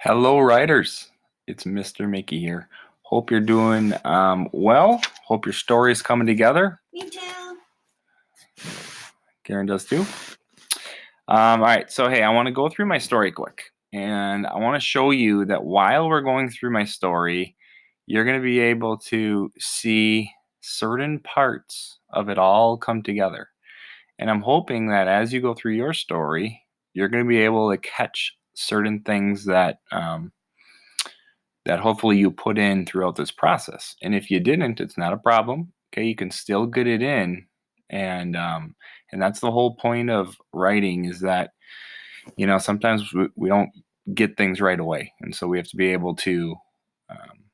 Hello, writers. It's Mr. Mickey here. Hope you're doing well. Hope your story is coming together. Me too. Karen does too. All right. So, hey, I want to go through my story quick. And I want to show you that while we're going through my story, you're going to be able to see certain parts of it all come together. And I'm hoping that as you go through your story, you're going to be able to catch certain things that hopefully you put in throughout this process. And if you didn't, it's not a problem. Okay, you can still get it in, and that's the whole point of writing is that sometimes we don't get things right away, and so we have to be able to um,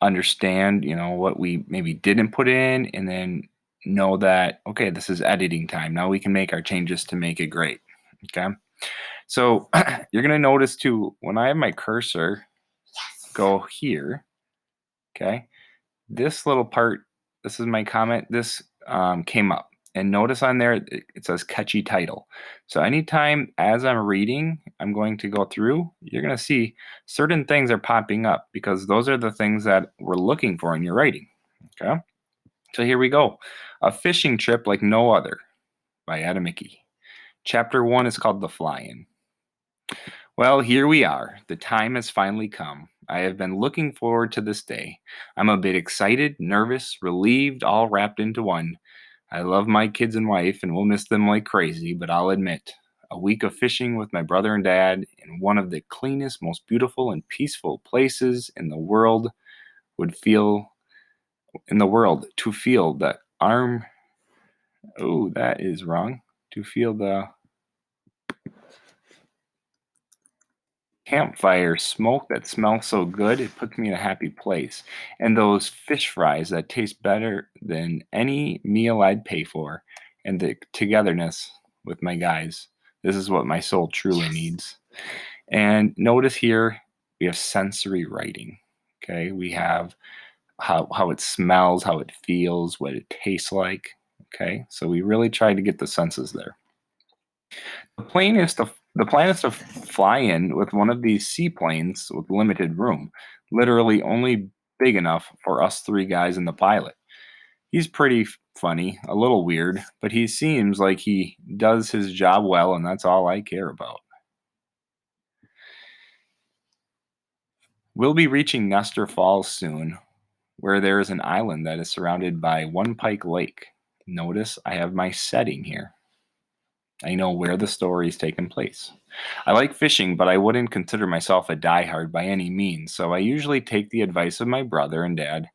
understand what we maybe didn't put in, and then know that okay, this is editing time. Now we can make our changes to make it great. Okay, so you're gonna notice too when I have my cursor go here. Okay, this little part, this is my comment, this came up. And notice on there, it says catchy title. So anytime as I'm reading, I'm going to go through, you're going to see certain things are popping up because those are the things that we're looking for in your writing. Okay. So here we go. A fishing trip like no other by Adam Mickey. Chapter 1 is called The Fly-In. Well, here we are. The time has finally come. I have been looking forward to this day. I'm a bit excited, nervous, relieved, all wrapped into one. I love my kids and wife and will miss them like crazy, but I'll admit, a week of fishing with my brother and dad in one of the cleanest, most beautiful, and peaceful places in the world would feel to feel the arm. Oh, that is wrong. To feel the campfire smoke that smells so good, it puts me in a happy place. And those fish fries that taste better than any meal I'd pay for. And the togetherness with my guys. This is what my soul truly needs. And notice here we have sensory writing. Okay, we have how it smells, how it feels, what it tastes like. Okay, so we really try to get the senses there. The plan is to fly in with one of these seaplanes with limited room, literally only big enough for us three guys and the pilot. He's pretty funny, a little weird, but he seems like he does his job well, and that's all I care about. We'll be reaching Nestor Falls soon, where there is an island that is surrounded by One Pike Lake. Notice I have my setting here. I know where the story is taking place. I like fishing, but I wouldn't consider myself a diehard by any means, so I usually take the advice of my brother and dad.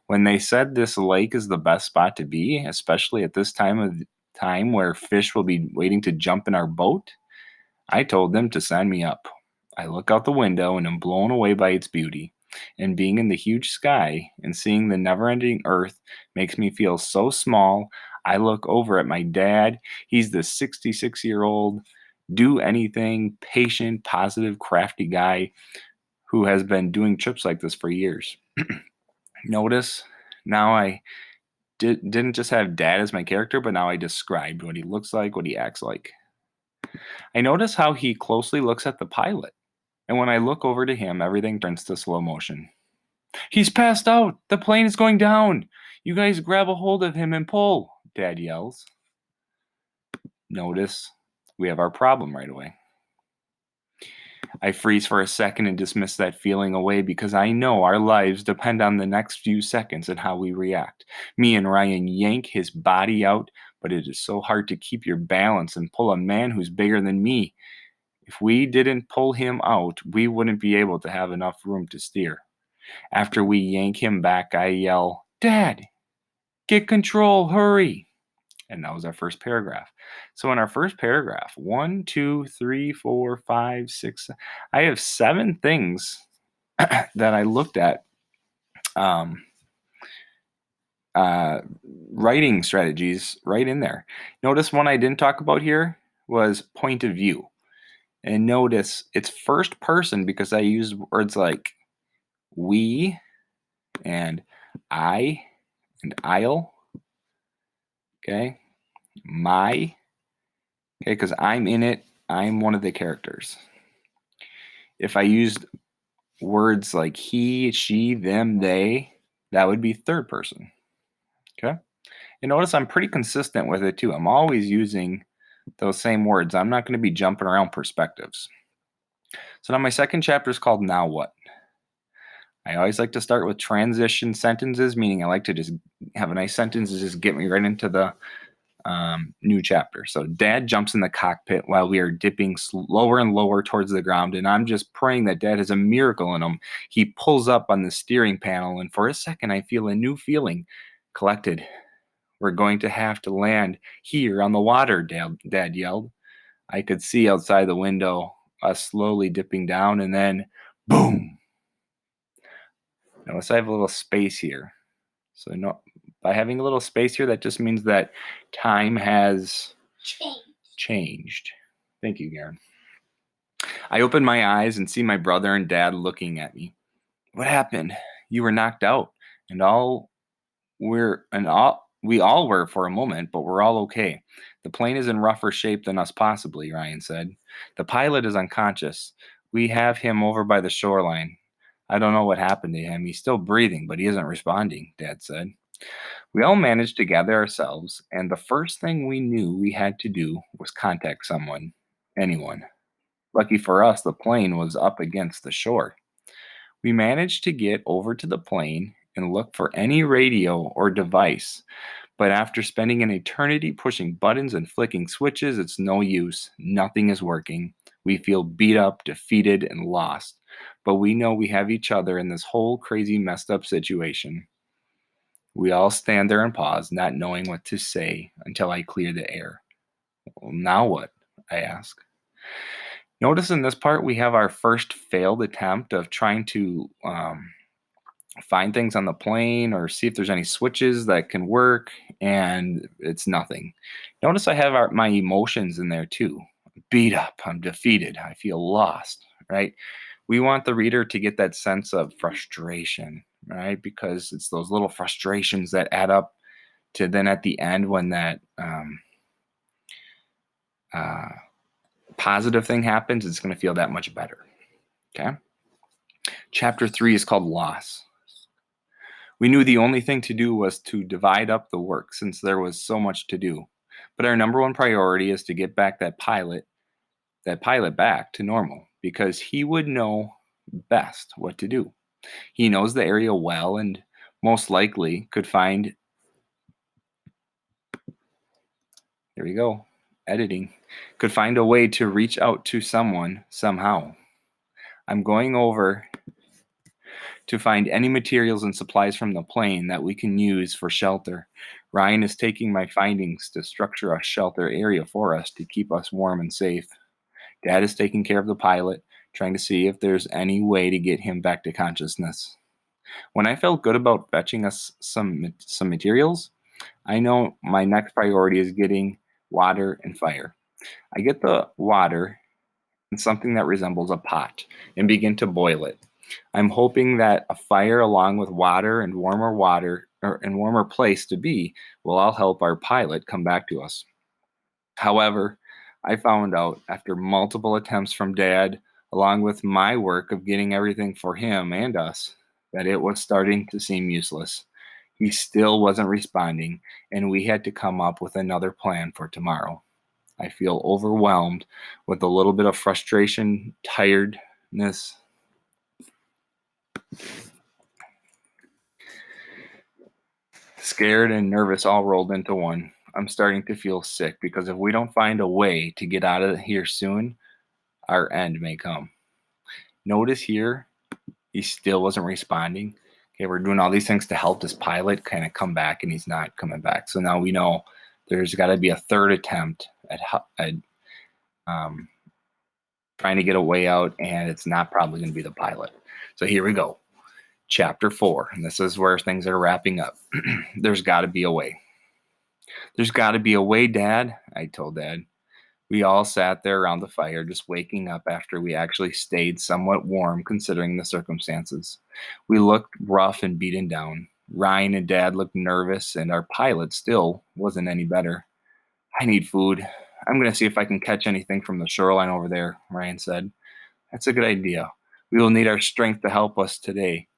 When they said this lake is the best spot to be, especially at this time where fish will be waiting to jump in our boat, I told them to sign me up. I look out the window and am blown away by its beauty. And being in the huge sky and seeing the never ending earth makes me feel so small. I look over at my dad. He's the 66-year-old, do anything, patient, positive, crafty guy who has been doing trips like this for years. Notice now I didn't just have dad as my character, but now I described what he looks like, what he acts like. I notice how he closely looks at the pilot. And when I look over to him, everything turns to slow motion. He's passed out! The plane is going down! You guys grab a hold of him and pull, Dad yells. Notice we have our problem right away. I freeze for a second and dismiss that feeling away because I know our lives depend on the next few seconds and how we react. Me and Ryan yank his body out, but it is so hard to keep your balance and pull a man who's bigger than me. If we didn't pull him out, we wouldn't be able to have enough room to steer. After we yank him back, I yell, Dad, get control, hurry. And that was our first paragraph. So in our first paragraph, 1, 2, 3, 4, 5, 6, I have 7 things that I looked at um, uh, writing strategies right in there. Notice one I didn't talk about here was point of view. And notice it's first person because I used words like we and I and I'll. Okay. My. Okay. Because I'm in it. I'm one of the characters. If I used words like he, she, them, they, that would be third person. Okay. And notice I'm pretty consistent with it too. I'm always using those same words. I'm not going to be jumping around perspectives. So now my second chapter is called Now What? I always like to start with transition sentences, meaning I like to just have a nice sentence to just get me right into the new chapter. So Dad jumps in the cockpit while we are dipping lower and lower towards the ground, and I'm just praying that Dad has a miracle in him. He pulls up on the steering panel, and for a second I feel a new feeling. Collected. We're going to have to land here on the water, Dad yelled. I could see outside the window us slowly dipping down, and then boom. Notice I have a little space here. So by having a little space here, that just means that time has changed. Thank you, Garen. I open my eyes and see my brother and dad looking at me. What happened? You were knocked out, and we all were for a moment, but we're all okay. The plane is in rougher shape than us possibly, Ryan said. The pilot is unconscious. We have him over by the shoreline. I don't know what happened to him. He's still breathing, but he isn't responding, Dad said. We all managed to gather ourselves, and the first thing we knew we had to do was contact someone, anyone. Lucky for us, the plane was up against the shore. We managed to get over to the plane and look for any radio or device, but after spending an eternity pushing buttons and flicking switches, it's no use. Nothing is working. We feel beat up, defeated, and lost. But we know we have each other in this whole crazy, messed up situation. We all stand there and pause, not knowing what to say until I clear the air. Well, now what? I ask. Notice in this part we have our first failed attempt of trying to find things on the plane or see if there's any switches that can work, and it's nothing. Notice I have my emotions in there too. I'm beat up, I'm defeated, I feel lost, right? We want the reader to get that sense of frustration, right? Because it's those little frustrations that add up to then at the end when that uh, positive thing happens, it's going to feel that much better. Okay. Chapter 3 is called Loss. We knew the only thing to do was to divide up the work since there was so much to do. But our number one priority is to get back that pilot back to normal because he would know best what to do. He knows the area well and most likely could find, here we go, editing, could find a way to reach out to someone somehow. I'm going over to find any materials and supplies from the plane that we can use for shelter. Ryan is taking my findings to structure a shelter area for us to keep us warm and safe. Dad is taking care of the pilot, trying to see if there's any way to get him back to consciousness. When I felt good about fetching us some materials, I know my next priority is getting water and fire. I get the water in something that resembles a pot and begin to boil it. I'm hoping that a fire along with water and warmer place to be will all help our pilot come back to us. However, I found out after multiple attempts from Dad, along with my work of getting everything for him and us, that it was starting to seem useless. He still wasn't responding, and we had to come up with another plan for tomorrow. I feel overwhelmed with a little bit of frustration, tiredness, scared and nervous all rolled into one. I'm starting to feel sick because if we don't find a way to get out of here soon, our end may come. Notice here, he still wasn't responding. Okay, we're doing all these things to help this pilot kind of come back, and he's not coming back. So now we know there's got to be a third attempt at trying to get a way out, and it's not probably going to be the pilot. So here we go. Chapter 4, and this is where things are wrapping up. There's got to be a way. There's got to be a way, Dad, I told Dad. We all sat there around the fire, just waking up after we actually stayed somewhat warm considering the circumstances. We looked rough and beaten down. Ryan and Dad looked nervous, and our pilot still wasn't any better. I need food. I'm going to see if I can catch anything from the shoreline over there, Ryan said. That's a good idea. We will need our strength to help us today.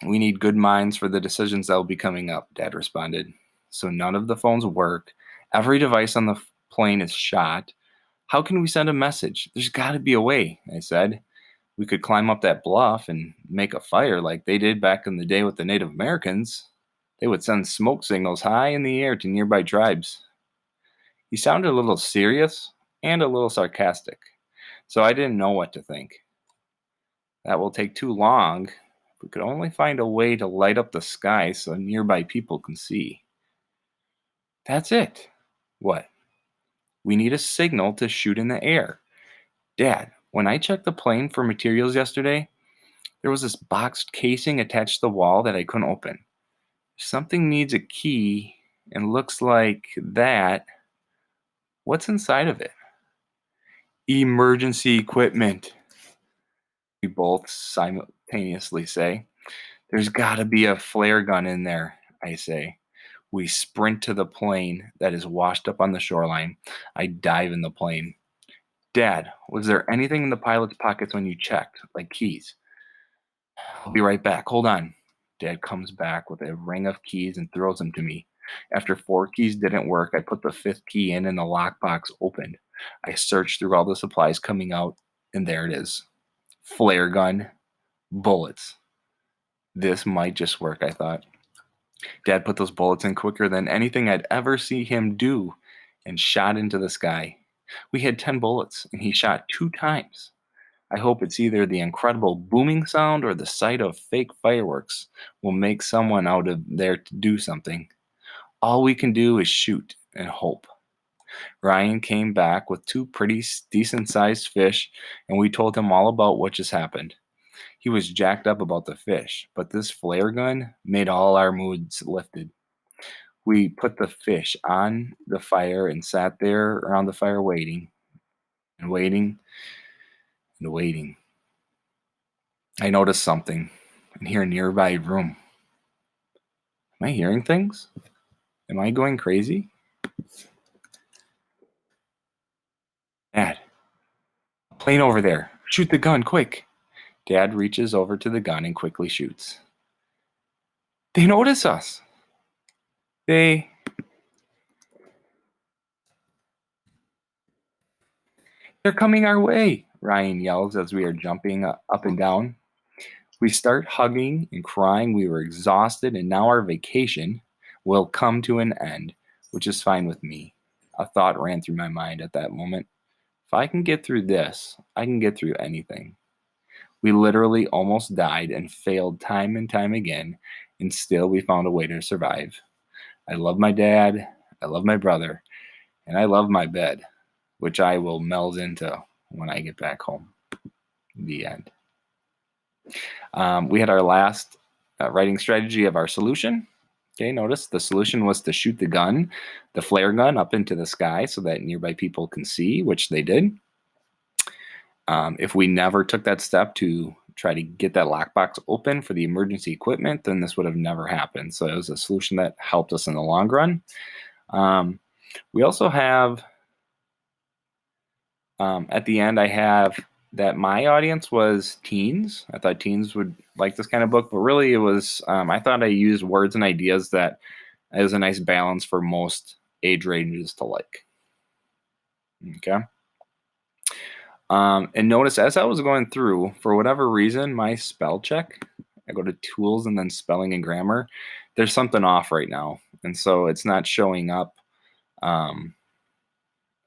We need good minds for the decisions that will be coming up, Dad responded. So none of the phones work. Every device on the plane is shot. How can we send a message? There's got to be a way, I said. We could climb up that bluff and make a fire like they did back in the day with the Native Americans. They would send smoke signals high in the air to nearby tribes. He sounded a little serious and a little sarcastic, so I didn't know what to think. That will take too long. We could only find a way to light up the sky so nearby people can see. That's it. What? We need a signal to shoot in the air. Dad, when I checked the plane for materials yesterday, there was this boxed casing attached to the wall that I couldn't open. If something needs a key and looks like that, what's inside of it? Emergency equipment, we both simultaneously say. There's got to be a flare gun in there, I say. We sprint to the plane that is washed up on the shoreline. I dive in the plane. Dad, was there anything in the pilot's pockets when you checked, like keys? I'll be right back. Hold on. Dad comes back with a ring of keys and throws them to me. After four keys didn't work, I put the fifth key in and the lockbox opened. I searched through all the supplies coming out, and there it is. Flare gun, bullets. This might just work, I thought. Dad put those bullets in quicker than anything I'd ever see him do and shot into the sky. We had 10 bullets, and he shot 2 times. I hope it's either the incredible booming sound or the sight of fake fireworks will make someone out of there to do something. All we can do is shoot and hope. Ryan came back with two pretty decent sized fish, and we told him all about what just happened. He was jacked up about the fish, but this flare gun made all our moods lifted. We put the fish on the fire and sat there around the fire waiting and waiting and waiting. I noticed something in here nearby room. Am I hearing things? Am I going crazy? Dad, plane over there. Shoot the gun, quick. Dad reaches over to the gun and quickly shoots. They notice us. They're coming our way, Ryan yells as we are jumping up and down. We start hugging and crying. We were exhausted, and now our vacation will come to an end, which is fine with me. A thought ran through my mind at that moment. If I can get through this, I can get through anything. We literally almost died and failed time and time again, and still we found a way to survive. I love my dad, I love my brother, and I love my bed, which I will meld into when I get back home. The end. We had our last writing strategy of our solution. Okay, notice the solution was to shoot the gun, the flare gun, up into the sky so that nearby people can see, which they did. If we never took that step to try to get that lockbox open for the emergency equipment, then this would have never happened. So it was a solution that helped us in the long run. We also have, at the end, I have that my audience was teens. I thought teens would like this kind of book, but really it was, I thought I used words and ideas that is a nice balance for most age ranges to like. Okay. And notice as I was going through, for whatever reason, my spell check, I go to tools and then spelling and grammar, there's something off right now. And so it's not showing up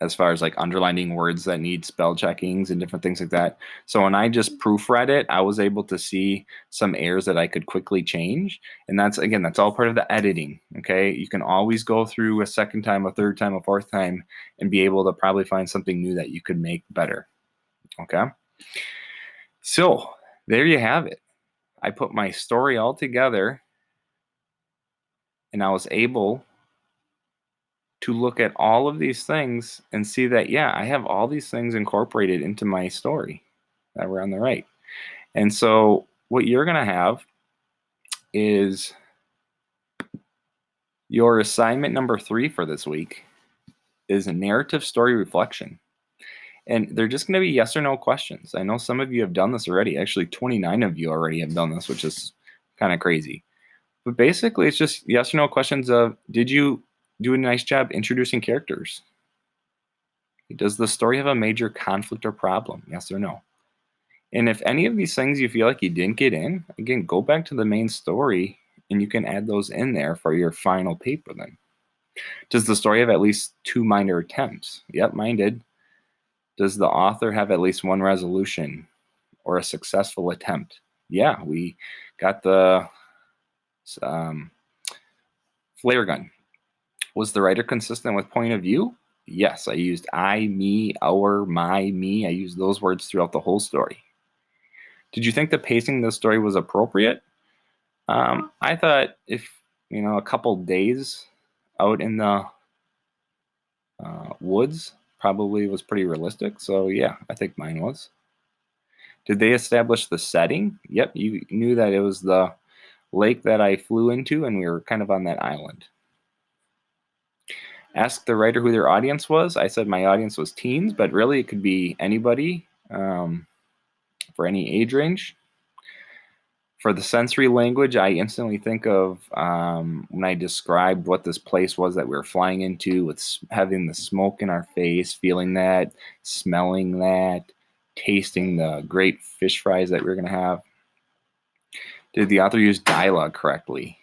as far as like underlining words that need spell checkings and different things like that. So when I just proofread it, I was able to see some errors that I could quickly change. And that's, again, that's all part of the editing. Okay. You can always go through a second time, a third time, a fourth time, and be able to probably find something new that you could make better. Okay. So there you have it. I put my story all together and I was able to look at all of these things and see that, yeah, I have all these things incorporated into my story that were on the right. And so what you're going to have is your assignment number 3 for this week is a narrative story reflection. And they're just going to be yes or no questions. I know some of you have done this already. Actually, 29 of you already have done this, which is kind of crazy. But basically, it's just yes or no questions of, did you do a nice job introducing characters? Does the story have a major conflict or problem? Yes or no? And if any of these things you feel like you didn't get in, again, go back to the main story and you can add those in there for your final paper then. Does the story have at least 2 minor attempts? Yep, mine did. Does the author have at least 1 resolution or a successful attempt? Yeah, we got the um, flare gun. Was the writer consistent with point of view? Yes, I used I, me, our, my, me. I used those words throughout the whole story. Did you think the pacing of the story was appropriate? I thought if, a couple days out in the woods probably was pretty realistic. So, yeah, I think mine was. Did they establish the setting? Yep, you knew that it was the lake that I flew into, and we were kind of on that island. Ask the writer who their audience was. I said my audience was teens, but really it could be anybody for any age range. For the sensory language, I instantly think of when I described what this place was that we were flying into, with having the smoke in our face, feeling that, smelling that, tasting the great fish fries that we were going to have. Did the author use dialogue correctly?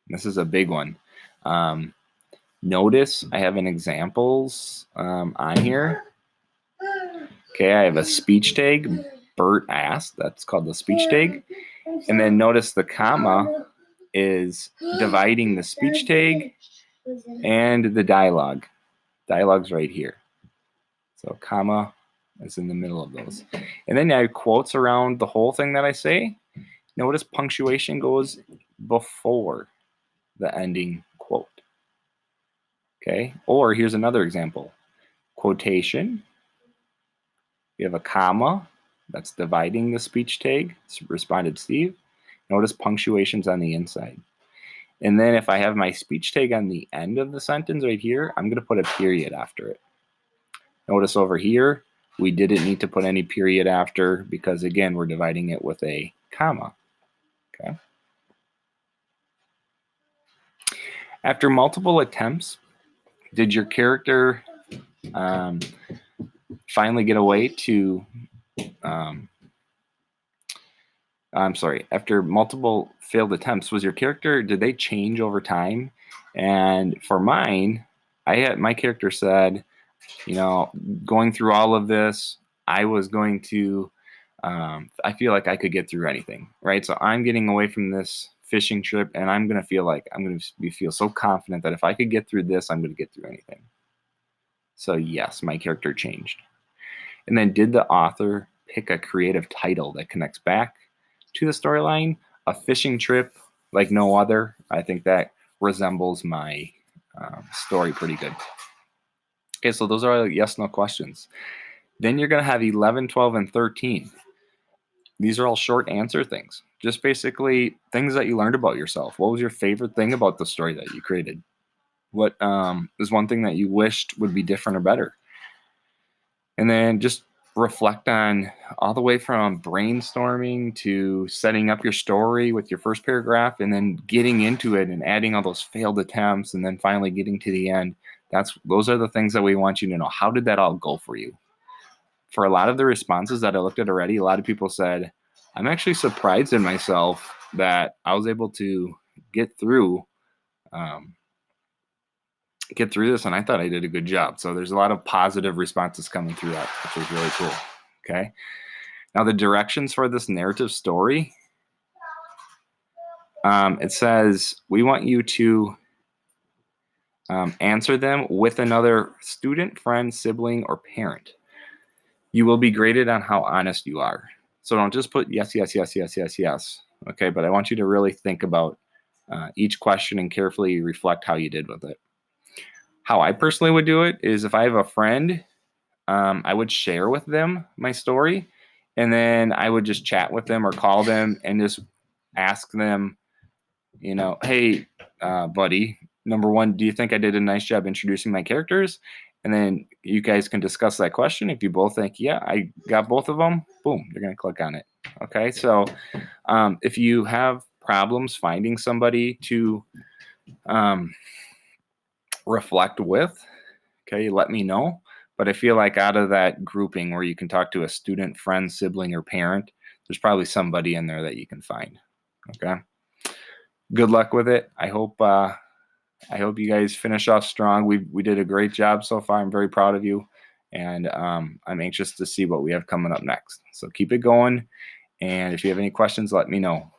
This is a big one. Notice I have an examples on here. Okay, I have a speech tag. Bert asked. That's called the speech tag. And then notice the comma is dividing the speech tag and the dialogue. Dialogue's right here. So comma is in the middle of those. And then I have quotes around the whole thing that I say. Notice punctuation goes before the ending quote. Okay, or here's another example. Quotation. We have a comma that's dividing the speech tag. Responded Steve. Notice punctuation's on the inside. And then if I have my speech tag on the end of the sentence right here, I'm going to put a period after it. Notice over here, we didn't need to put any period after because, again, we're dividing it with a comma. Okay. After multiple attempts, did your character finally get away to after multiple failed attempts, was your character, did they change over time? And for mine, my character said, going through all of this, I was going to, I feel like I could get through anything, right? So I'm getting away from this fishing trip, and I'm going to feel like I'm going to feel so confident that if I could get through this, I'm going to get through anything. So yes, my character changed. And then did the author pick a creative title that connects back to the storyline? A fishing trip like no other. I think that resembles my story pretty good. Okay, so those are yes, no questions. Then you're going to have 11, 12, and 13. These are all short answer things. Just basically things that you learned about yourself. What was your favorite thing about the story that you created? What is one thing that you wished would be different or better? And then just reflect on all the way from brainstorming to setting up your story with your first paragraph and then getting into it and adding all those failed attempts and then finally getting to the end. Those are the things that we want you to know. How did that all go for you? For a lot of the responses that I looked at already, a lot of people said, I'm actually surprised in myself that I was able to get through this, and I thought I did a good job. So there's a lot of positive responses coming through that, which was really cool. Okay. Now the directions for this narrative story, it says we want you to answer them with another student, friend, sibling, or parent. You will be graded on how honest you are. So don't just put yes, yes, yes, yes, yes, yes. Okay, but I want you to really think about each question and carefully reflect how you did with it. How I personally would do it is if I have a friend, I would share with them my story, and then I would just chat with them or call them and just ask them, hey, buddy, number one, do you think I did a nice job introducing my characters? and then you guys can discuss that question. If you both think, yeah, I got both of them, boom, you're going to click on it. Okay, so if you have problems finding somebody to um, reflect with, okay, let me know. But I feel like out of that grouping where you can talk to a student, friend, sibling, or parent, there's probably somebody in there that you can find. Okay. Good luck with it. I hope you guys finish off strong. We did a great job so far. I'm very proud of you, and I'm anxious to see what we have coming up next. So keep it going. And if you have any questions, let me know.